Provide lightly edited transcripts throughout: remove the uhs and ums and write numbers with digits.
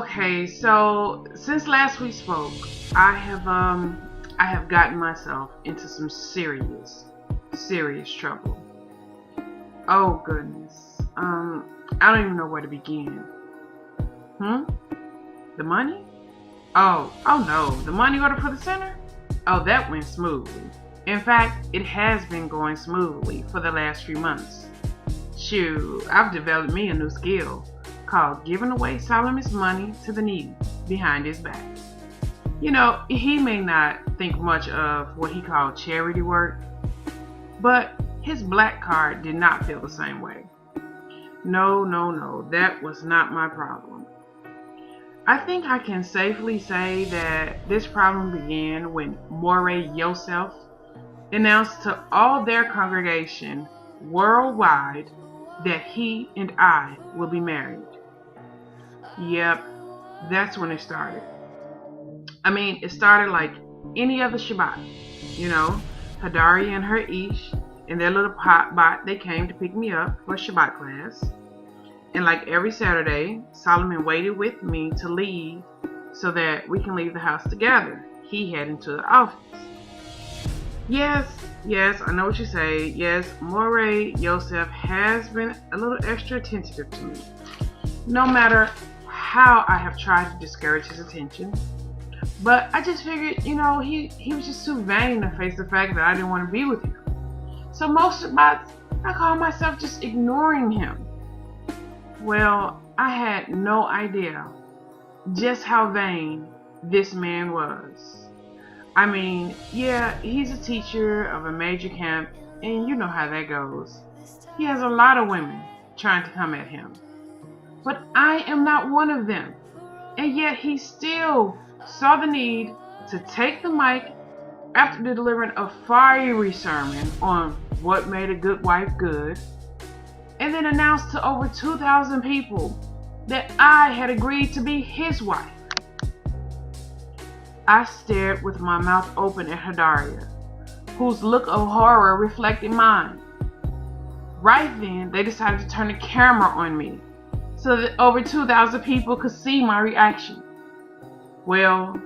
Okay, so since last we spoke, I have gotten myself into some serious trouble. Oh goodness. I don't even know where to begin. Hmm? The money? Oh no, the money order for the center? Oh, that went smoothly. In fact, it has been going smoothly for the last few months. Shoot, I've developed me a new skill called giving away Solomon's money to the needy behind his back. You know, he may not think much of what he called charity work, but his black card did not feel the same way. No, that was not my problem. I think I can safely say that this problem began when Morey Yosef announced to all their congregation worldwide that he and I will be married. Yep, that's when it started. I mean, it started like any other Shabbat. You know, Hadari and her Ish and their little bot, they came to pick me up for Shabbat class. And like every Saturday, Solomon waited with me to leave so that we can leave the house together. He headed to the office. Yes, I know what you say. Yes, Morey Yosef has been a little extra attentive to me. No matter how I have tried to discourage his attention. But I just figured, you know, he was just too vain to face the fact that I didn't want to be with him. So most of I call myself just ignoring him. Well, I had no idea just how vain this man was. I mean, yeah, he's a teacher of a major camp, and you know how that goes. He has a lot of women trying to come at him. But I am not one of them. And yet he still saw the need to take the mic after delivering a fiery sermon on what made a good wife good, and then announced to over 2,000 people that I had agreed to be his wife. I stared with my mouth open at Hadaria, whose look of horror reflected mine. Right then, they decided to turn the camera on me so that over 2,000 people could see my reaction. Well,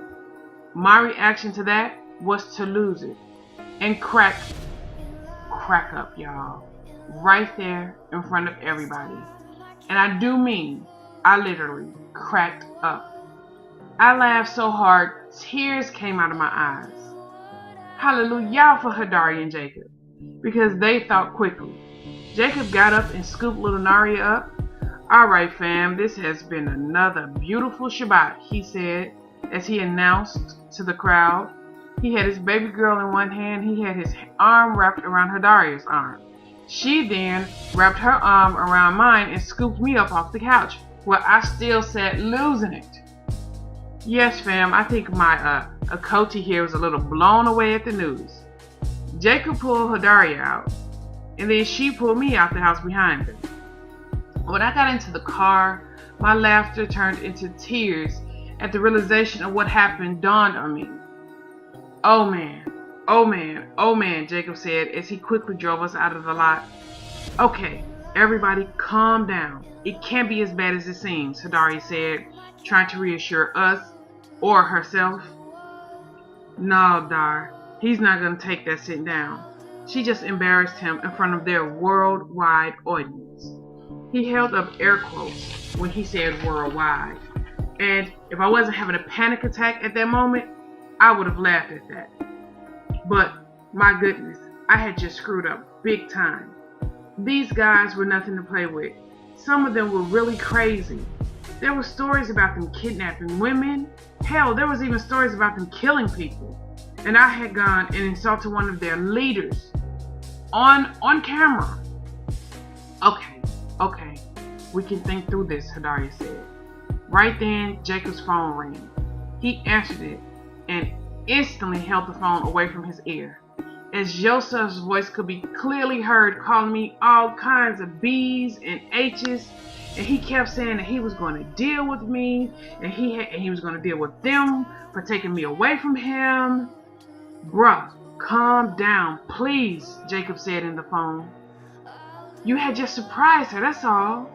my reaction to that was to lose it and crack up, y'all. Right there in front of everybody. And I do mean, I literally cracked up. I laughed so hard, tears came out of my eyes. Hallelujah for Hadari and Jacob, because they thought quickly. Jacob got up and scooped little Naria up. All right, fam, this has been another beautiful Shabbat, he said, as he announced to the crowd. He had his baby girl in one hand. He had his arm wrapped around Hadaria's arm. She then wrapped her arm around mine and scooped me up off the couch, where I still sat losing it. Yes, fam, I think my Akoti here was a little blown away at the news. Jacob pulled Hadaria out, and then she pulled me out the house behind her. When I got into the car, my laughter turned into tears at the realization of what happened dawned on me. Oh man, Jacob said as he quickly drove us out of the lot. Okay, everybody calm down. It can't be as bad as it seems, Hadari said, trying to reassure us or herself. No, Dar, he's not going to take that sitting down. She just embarrassed him in front of their worldwide audience. He held up air quotes when he said worldwide. And if I wasn't having a panic attack at that moment, I would have laughed at that. But, my goodness, I had just screwed up big time. These guys were nothing to play with. Some of them were really crazy. There were stories about them kidnapping women. Hell, there was even stories about them killing people. And I had gone and insulted one of their leaders on camera. Okay, we can think through this, Hadari said. Right then, Jacob's phone rang. He answered it and instantly held the phone away from his ear, as Joseph's voice could be clearly heard calling me all kinds of B's and H's, and he kept saying that he was going to deal with me, and he was going to deal with them for taking me away from him. Bruh, calm down, please, Jacob said in the phone. You had just surprised her, that's all.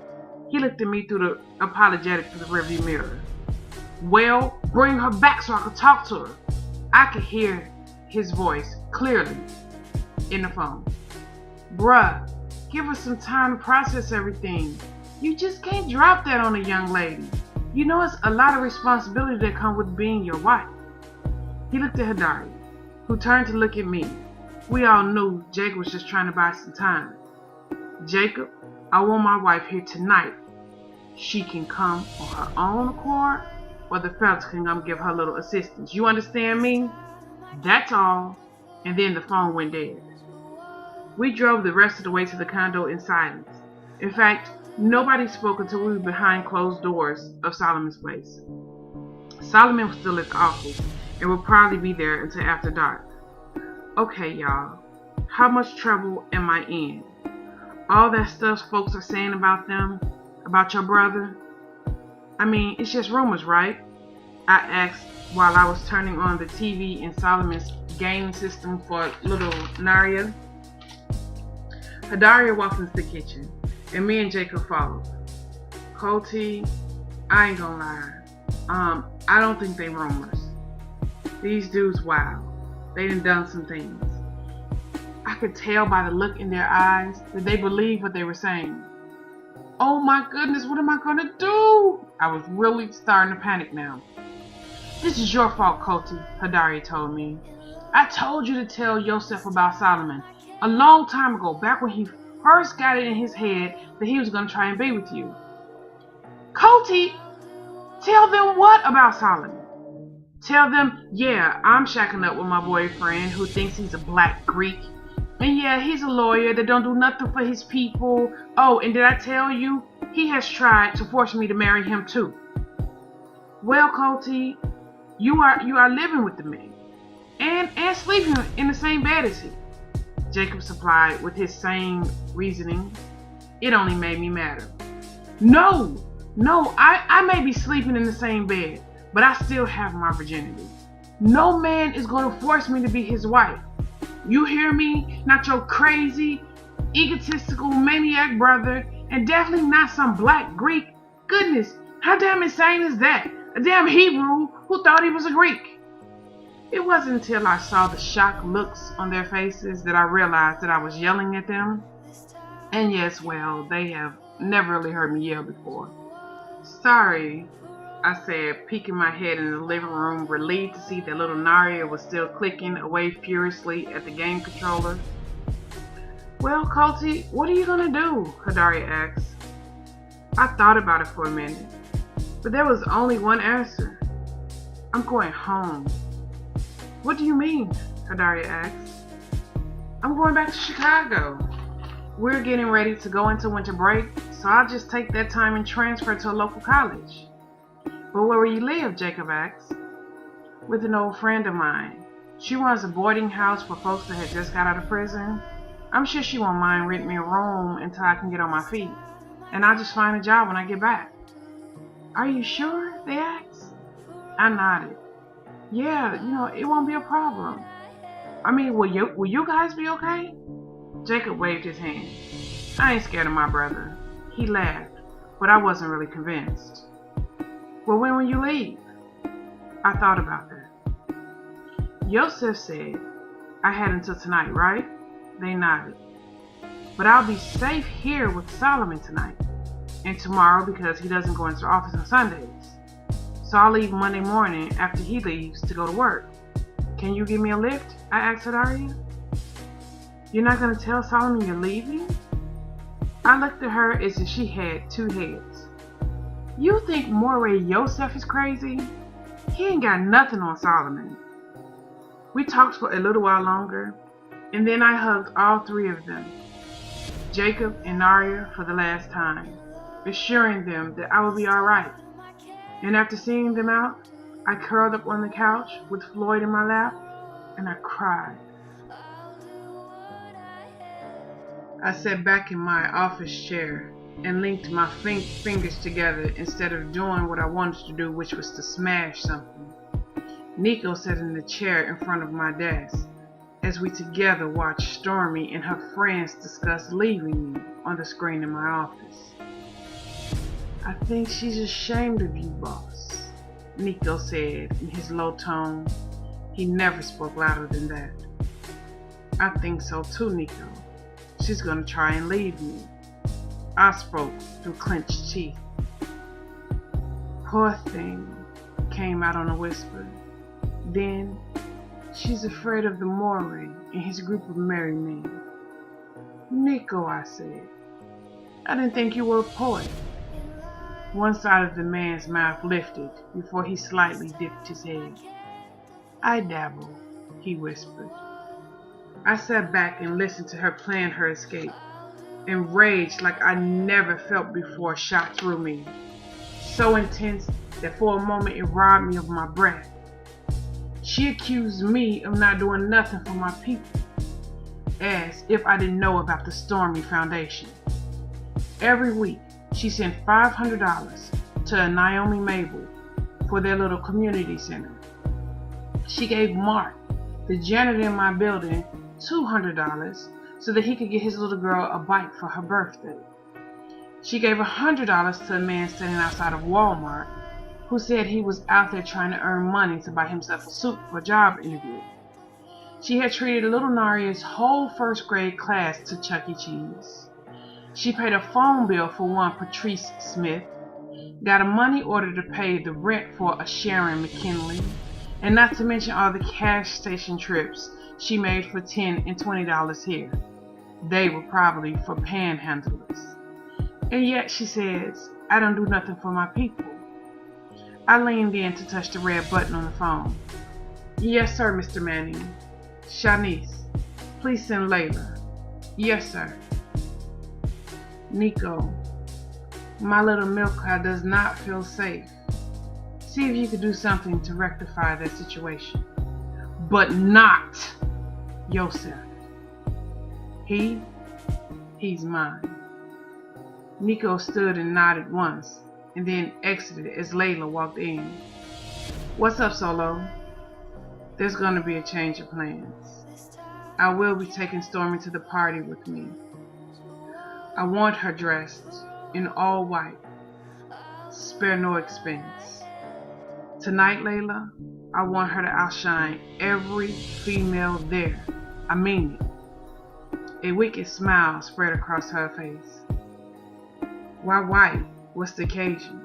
He looked at me through the apologetic through the rearview mirror. Well, bring her back so I could talk to her. I could hear his voice clearly in the phone. Bruh, give us some time to process everything. You just can't drop that on a young lady. You know it's a lot of responsibility that comes with being your wife. He looked at Hadaria, who turned to look at me. We all knew Jacob was just trying to buy some time. Jacob, I want my wife here tonight. She can come on her own accord, or the fellas can come give her a little assistance. You understand me? That's all. And then the phone went dead. We drove the rest of the way to the condo in silence. In fact, nobody spoke until we were behind closed doors of Solomon's place. Solomon was still at the office and would probably be there until after dark. Okay, y'all. How much trouble am I in? All that stuff folks are saying about them, about your brother. I mean, it's just rumors, right? I asked while I was turning on the TV in Solomon's game system for little Naria. Hadaria walked into the kitchen, and me and Jacob followed. Colty, I ain't gonna lie. I don't think they rumors. These dudes, wow. They done some things. I could tell by the look in their eyes that they believed what they were saying. Oh my goodness, what am I gonna do? I was really starting to panic now. This is your fault, Colty, Hadaria told me. I told you to tell Yosef about Solomon a long time ago, back when he first got it in his head that he was gonna try and be with you. Colty, tell them what about Solomon? Tell them, yeah, I'm shacking up with my boyfriend who thinks he's a black Greek. And yeah, he's a lawyer that don't do nothing for his people. Oh, and did I tell you? He has tried to force me to marry him too. Well, Colty, you are living with the man. And sleeping in the same bed as he. Jacob supplied with his same reasoning. It only made me madder. No, I may be sleeping in the same bed, but I still have my virginity. No man is going to force me to be his wife. You hear me? Not your crazy, egotistical maniac brother, and definitely not some black Greek. Goodness, how damn insane is that? A damn Hebrew who thought he was a Greek. It wasn't until I saw the shocked looks on their faces that I realized that I was yelling at them. And yes, well, they have never really heard me yell before. Sorry, I said, peeking my head in the living room, relieved to see that little Naria was still clicking away furiously at the game controller. Well, Colty, what are you gonna do? Hadaria asked. I thought about it for a minute, but there was only one answer. I'm going home. What do you mean? Hadaria asked. I'm going back to Chicago. We're getting ready to go into winter break, so I'll just take that time and transfer to a local college. But where will you live? Jacob asked. With an old friend of mine. She runs a boarding house for folks that had just got out of prison. I'm sure she won't mind renting me a room until I can get on my feet. And I'll just find a job when I get back. Are you sure? They asked. I nodded. Yeah, it won't be a problem. I mean, will you guys be okay? Jacob waved his hand. I ain't scared of my brother. He laughed, but I wasn't really convinced. Well, when will you leave? I thought about that. Yosef said I had until tonight, right? They nodded. But I'll be safe here with Solomon tonight and tomorrow because he doesn't go into the office on Sundays. So I'll leave Monday morning after he leaves to go to work. Can you give me a lift? I asked Hadaria. You're not going to tell Solomon you're leaving? I looked at her as if she had two heads. You think Moray Yosef is crazy? He ain't got nothing on Solomon. We talked for a little while longer, and then I hugged all three of them, Jacob and Naria, for the last time, assuring them that I would be all right. And after seeing them out, I curled up on the couch with Floyd in my lap, and I cried. I sat back in my office chair and linked my fingers together instead of doing what I wanted to do, which was to smash something. Nico sat in the chair in front of my desk as we together watched Stormy and her friends discuss leaving me on the screen in my office. I think she's ashamed of you, boss, Nico said in his low tone. He never spoke louder than that. I think so too, Nico. She's gonna try and leave me. I spoke through clenched teeth. Poor thing, came out on a whisper. Then, she's afraid of the Moray and his group of merry men. Nico, I said, I didn't think you were a poet. One side of the man's mouth lifted before he slightly dipped his head. I dabble, he whispered. I sat back and listened to her plan her escape, and rage like I never felt before shot through me, so intense that for a moment it robbed me of my breath. She accused me of not doing nothing for my people, as if I didn't know about the Stormy Foundation. Every week, she sent $500 to Naomi Mabel for their little community center. She gave Mark, the janitor in my building, $200 so that he could get his little girl a bike for her birthday. She gave $100 to a man standing outside of Walmart who said he was out there trying to earn money to buy himself a suit for a job interview. She had treated little Naria's whole first grade class to Chuck E. Cheese. She paid a phone bill for one Patrice Smith, got a money order to pay the rent for a Sharon McKinley, and not to mention all the cash station trips she made for $10 and $20 here. They were probably for panhandlers. And yet, she says, I don't do nothing for my people. I leaned in to touch the red button on the phone. Yes, sir, Mr. Manning. Shanice, please send Layla. Yes, sir. Nico, my little milk cow does not feel safe. See if you could do something to rectify that situation. But not Yosef. He's mine. Nico stood and nodded once, and then exited as Layla walked in. What's up, Solo? There's gonna be a change of plans. I will be taking Stormy to the party with me. I want her dressed in all white. Spare no expense. Tonight, Layla, I want her to outshine every female there. I mean it. A wicked smile spread across her face. Why white? What's the occasion?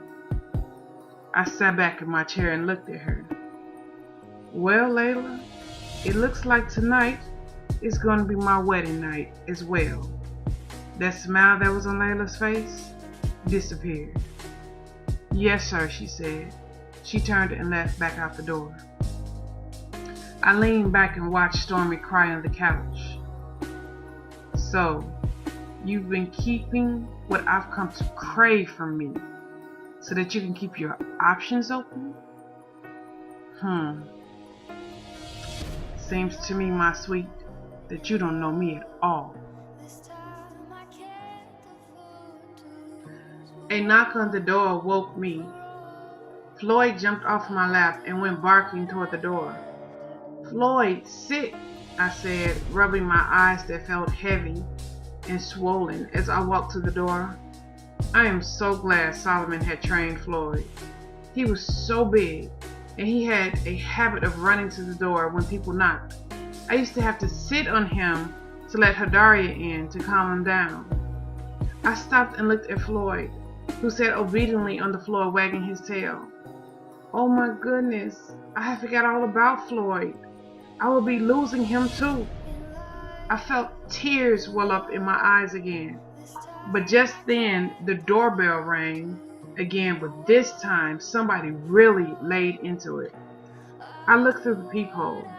I sat back in my chair and looked at her. Well, Layla, it looks like tonight is going to be my wedding night as well. That smile that was on Layla's face disappeared. Yes, sir, she said. She turned and left back out the door. I leaned back and watched Stormy cry on the couch. So, you've been keeping what I've come to crave from me so that you can keep your options open? Seems to me, my sweet, that you don't know me at all. A knock on the door woke me. Floyd jumped off my lap and went barking toward the door. Floyd, sit, I said, rubbing my eyes that felt heavy and swollen as I walked to the door. I am so glad Solomon had trained Floyd. He was so big, and he had a habit of running to the door when people knocked. I used to have to sit on him to let Hadaria in to calm him down. I stopped and looked at Floyd, who sat obediently on the floor wagging his tail. Oh my goodness, I had forgot all about Floyd. I would be losing him too. I felt tears well up in my eyes again. But just then, the doorbell rang again, but this time somebody really laid into it. I looked through the peephole,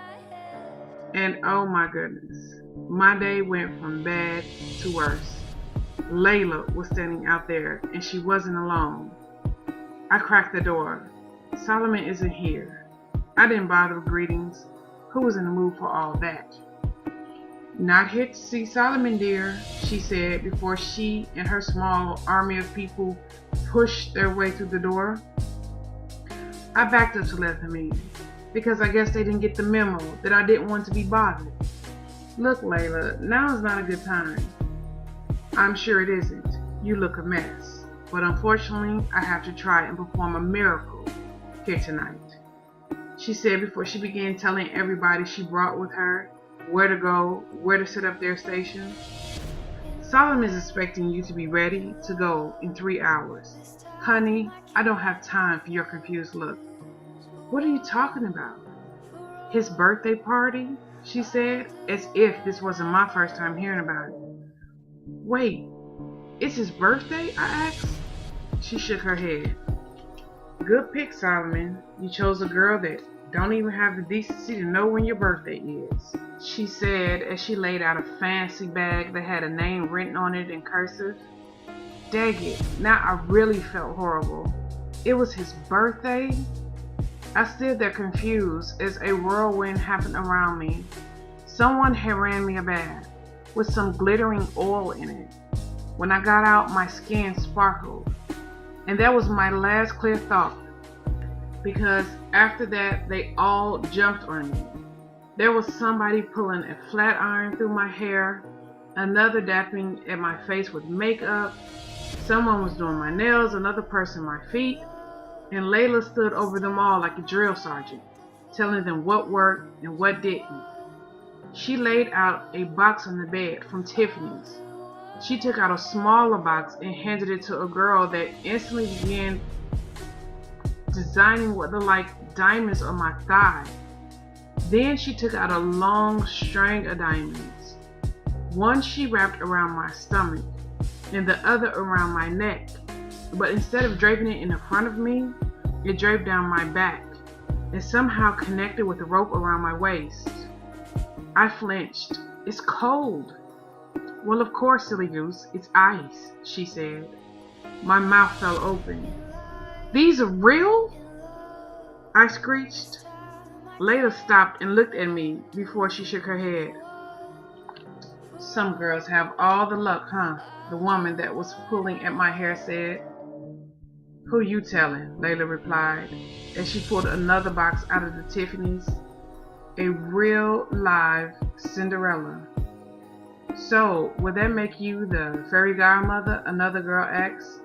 and oh my goodness, my day went from bad to worse. Layla was standing out there, and she wasn't alone. I cracked the door. Solomon isn't here. I didn't bother with greetings. Who was in the mood for all that? Not here to see Solomon, dear, she said before she and her small army of people pushed their way through the door. I backed up to let them in, because I guess they didn't get the memo that I didn't want to be bothered. Look, Layla, now is not a good time. I'm sure it isn't. You look a mess. But unfortunately, I have to try and perform a miracle here tonight," she said before she began telling everybody she brought with her where to go, where to set up their stations. "Solomon is expecting you to be ready to go in 3 hours. Honey, I don't have time for your confused look." "What are you talking about?" "His birthday party," she said, as if this wasn't my first time hearing about it. "Wait, it's his birthday?" I asked. She shook her head. "Good pick, Solomon. You chose a girl that don't even have the decency to know when your birthday is," she said as she laid out a fancy bag that had a name written on it in cursive. Dang it, now I really felt horrible. It was his birthday? I stood there confused as a whirlwind happened around me. Someone had ran me a bath with some glittering oil in it. When I got out, my skin sparkled. And that was my last clear thought, because after that, they all jumped on me. There was somebody pulling a flat iron through my hair, another dapping at my face with makeup, someone was doing my nails, another person my feet, and Layla stood over them all like a drill sergeant, telling them what worked and what didn't. She laid out a box on the bed from Tiffany's. She took out a smaller box and handed it to a girl that instantly began designing what looked like diamonds on my thigh. Then she took out a long string of diamonds. One she wrapped around my stomach and the other around my neck. But instead of draping it in the front of me, it draped down my back and somehow connected with the rope around my waist. I flinched. "It's cold." "Well, of course, silly goose, it's ice," she said. My mouth fell open. "These are real?" I screeched. Layla stopped and looked at me before she shook her head. "Some girls have all the luck, huh?" the woman that was pulling at my hair said. "Who you telling?" Layla replied as she pulled another box out of the Tiffany's. A real live Cinderella. "So, would that make you the fairy godmother?" another girl asked,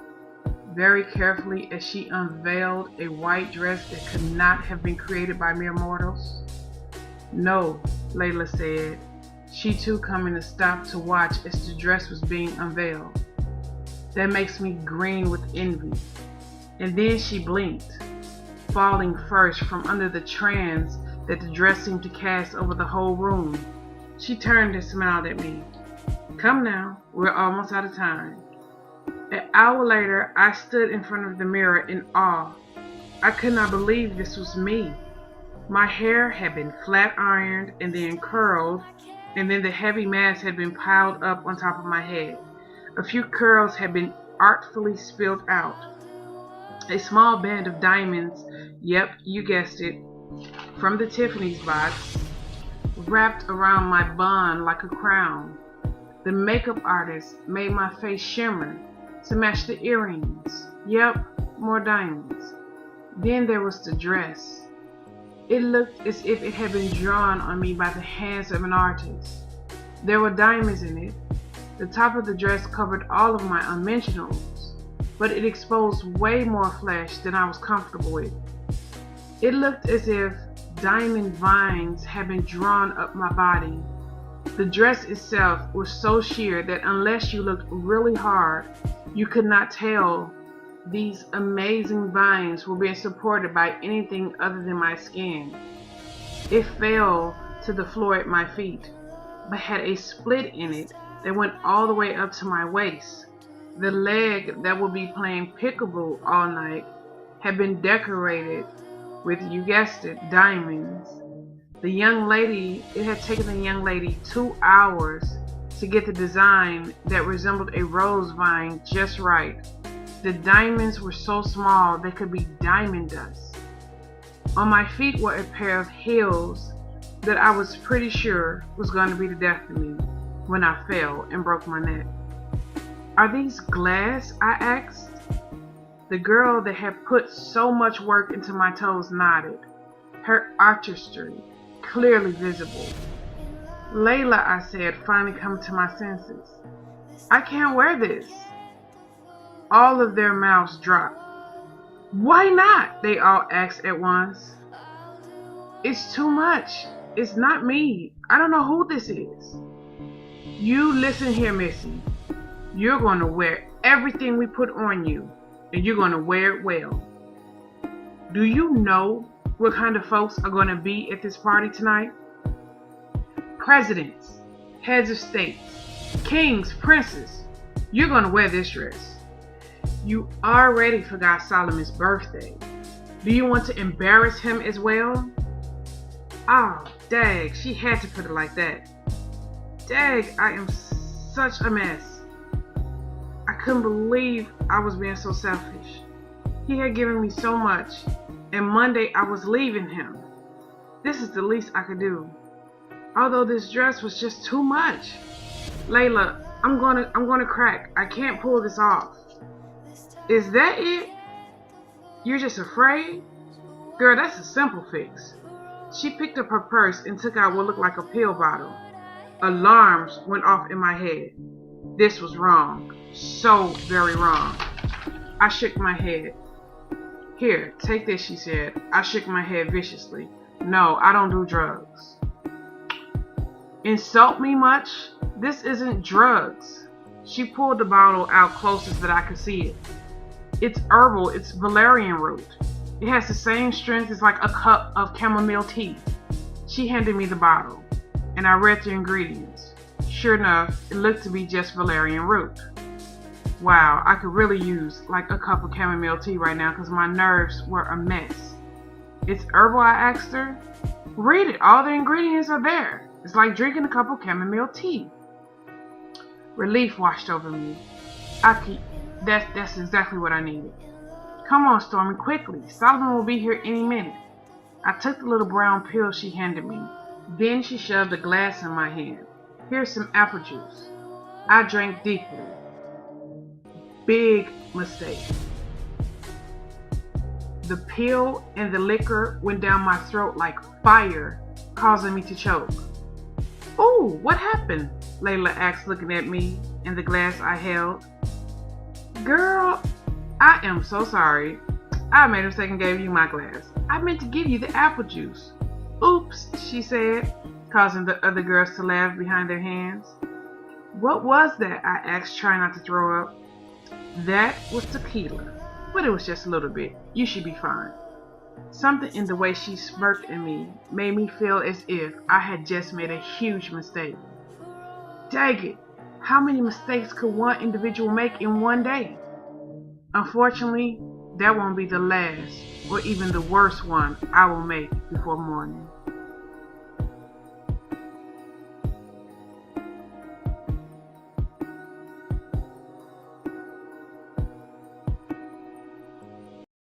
very carefully as she unveiled a white dress that could not have been created by mere mortals. "No," Layla said, she too coming to stop to watch as the dress was being unveiled. "That makes me green with envy." And then she blinked, falling first from under the trance that the dress seemed to cast over the whole room. She turned and smiled at me. "Come now, we're almost out of time." An hour later, I stood in front of the mirror in awe. I could not believe this was me. My hair had been flat ironed and then curled, and then the heavy mass had been piled up on top of my head. A few curls had been artfully spilled out. A small band of diamonds, yep, you guessed it, from the Tiffany's box, wrapped around my bun like a crown. The makeup artist made my face shimmer to match the earrings. Yep, more diamonds. Then there was the dress. It looked as if it had been drawn on me by the hands of an artist. There were diamonds in it. The top of the dress covered all of my unmentionables, but it exposed way more flesh than I was comfortable with. It looked as if diamond vines had been drawn up my body. The dress itself was so sheer that unless you looked really hard, you could not tell these amazing vines were being supported by anything other than my skin. It fell to the floor at my feet, but had a split in it that went all the way up to my waist. The leg that would be playing peekaboo all night had been decorated with, you guessed it, diamonds. It had taken the young lady 2 hours to get the design that resembled a rose vine just right. The diamonds were so small they could be diamond dust. On my feet were a pair of heels that I was pretty sure was going to be the death of me when I fell and broke my neck. "Are these glass?" I asked. The girl that had put so much work into my toes nodded, her artistry clearly visible. "Layla," I said, finally coming to my senses, "I can't wear this." All of their mouths dropped. Why not? They all asked at once. It's too much. It's not me. I don't know who this is. You listen here, Missy. You're going to wear everything we put on you, and you're going to wear it well. Do you know what kind of folks are going to be at this party tonight? Presidents, heads of states, kings, princes. You're going to wear this dress. You already forgot Solomon's birthday. Do you want to embarrass him as well? Oh, dag, she had to put it like that. Dag, I am such a mess. I couldn't believe I was being so selfish. He had given me so much, and Monday I was leaving him. This is the least I could do. Although this dress was just too much. Layla, I'm gonna crack. I can't pull this off. Is that it? You're just afraid? Girl, that's a simple fix. She picked up her purse and took out what looked like a pill bottle. Alarms went off in my head. This was wrong. So very wrong. I shook my head. Here, take this, she said. I shook my head viciously. No, I don't do drugs. Insult me much? This isn't drugs. She pulled the bottle out closest that I could see it. It's herbal. It's valerian root. It has the same strength as like a cup of chamomile tea. She handed me the bottle, and I read the ingredients. Sure enough, it looked to be just valerian root. Wow, I could really use like a cup of chamomile tea right now because my nerves were a mess. It's herbal, I asked her. Read it. All the ingredients are there. It's like drinking a cup of chamomile tea. Relief washed over me. That's exactly what I needed. Come on, Stormy, quickly. Solomon will be here any minute. I took the little brown pill she handed me. Then she shoved a glass in my hand. Here's some apple juice. I drank deeply. Big mistake. The pill and the liquor went down my throat like fire, causing me to choke. "Ooh, what happened?" Layla asked, looking at me and the glass I held. "Girl, I am so sorry. I made a mistake and gave you my glass. I meant to give you the apple juice." "Oops," she said, causing the other girls to laugh behind their hands. "What was that?" I asked, trying not to throw up. "That was tequila, but it was just a little bit. You should be fine." Something in the way she smirked at me made me feel as if I had just made a huge mistake. Dang it, how many mistakes could one individual make in one day? Unfortunately, that won't be the last or even the worst one I will make before morning.